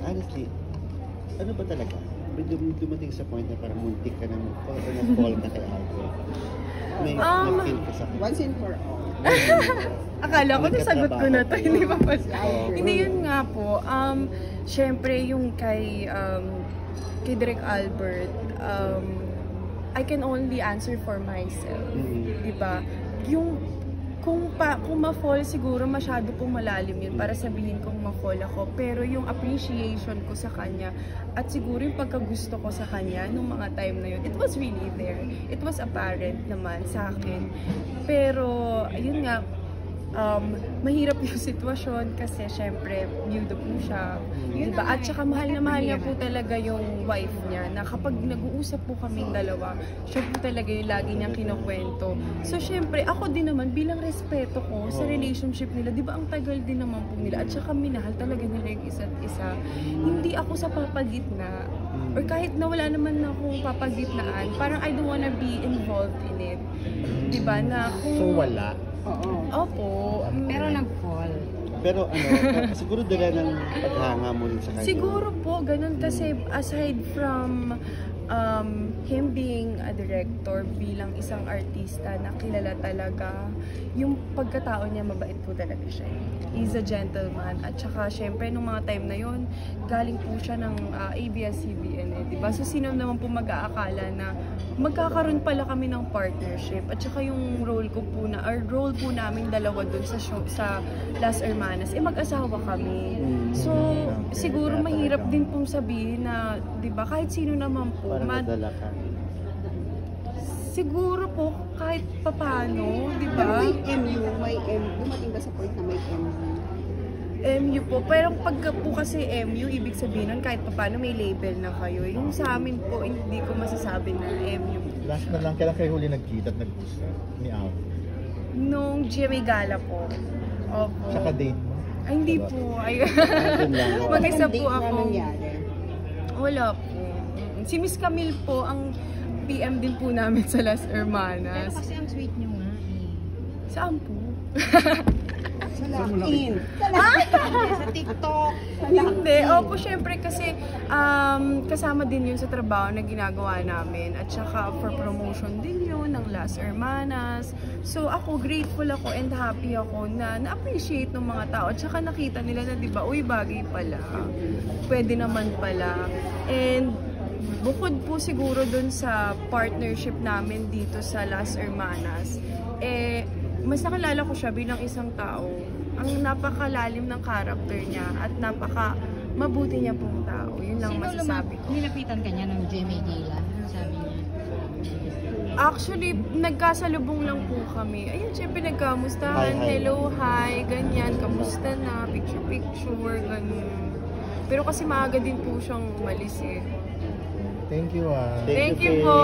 honestly, ano ba talaga? Dumating sa point na parang muntik ka na fall ka kay Albert. May na-feel ka sa once and for all. Akala ko nasagot ko na to, hindi pa pa. Oh. Hindi, yun nga po. Syempre yung kay Direk Albert, I can only answer for myself. Diba? Yung kung ma-fall siguro masyado pong malalim yun para sabihin kong ma-fall ako, pero yung appreciation ko sa kanya at siguro yung pagkagusto ko sa kanya nung mga time na yun, it was really there. It was apparent naman sa akin. Pero ayun nga, mahirap yung sitwasyon kasi syempre viewed po siya, diba? At saka mahal na mahal niya po talaga yung wife niya, na kapag nag-uusap po kaming dalawa, siya po talaga yung lagi niyang kinukwento. So syempre ako din naman bilang respeto ko sa relationship nila, diba ang tagal din naman po nila, at saka minahal talaga nila yung isa't isa. Hindi ako sa papagitna, or kahit na wala naman akong papagitnaan, parang I don't wanna be involved in it, diba? Na kung so wala. Oo. Opo. Pero nag-fall. Pero siguro dala ng paghanga mo rin sa kanya. Siguro po, ganun kasi aside from him being a director, bilang isang artista na kilala talaga, yung pagkatao niya mabait po talaga siya. He's a gentleman. At saka syempre nung mga time na yon, galing po siya ng ABS-CBN eh, diba? So sino naman po mag-aakala na magkakaroon pala kami ng partnership, at saka yung role po namin dalawa dun sa show, sa Las Hermanas, mag-asawa kami. So siguro mahirap din pong sabihin na, 'di ba, kahit sino naman po, nadala ka. siguro po kahit papaano, 'di Pero ba? may MU, dumating ba sa point na may MU? MU po, pero pagka po kasi MU, ibig sabihin nun kahit papaano may label na kayo. Yung sa amin po, hindi ko masasabi na MU. Last na lang, kailan kayo huli nagkita at nag-usap ni Al? Nung GMA Gala po. Opo. Tsaka date mo? Ay, hindi po. Ay, lang. mag-isa Date po na ako. nangyari. Wala po. Si Miss Camille po, ang PM din po namin sa Las Pero Hermanas. kasi ang sweet nyo nga eh. Saan po? Salakin. Sa TikTok. Hindi. Opo, syempre kasi kasama din yun sa trabaho na ginagawa namin. At saka for promotion din yun ng Las Hermanas. So ako, grateful ako and happy ako na na-appreciate ng mga tao. At saka nakita nila na, diba, uy, bagay pala. Pwede naman pala. And bukod po siguro dun sa partnership namin dito sa Las Hermanas, mas nakilala ko siya bilang isang tao. Ang napakalalim ng character niya at mabuti niya pong tao. Yun lang masasabi ko. Nilapitan ka niya ng GMA Gala? Ano sabi niya? Actually, nagkasalubong lang po kami. Ayun, syempre nagkamustahan. Hi. Hello, hi, ganyan. Kamusta na? Picture, ganun. Pero kasi maaga din po siyang umalis eh. Thank you, Thank you po.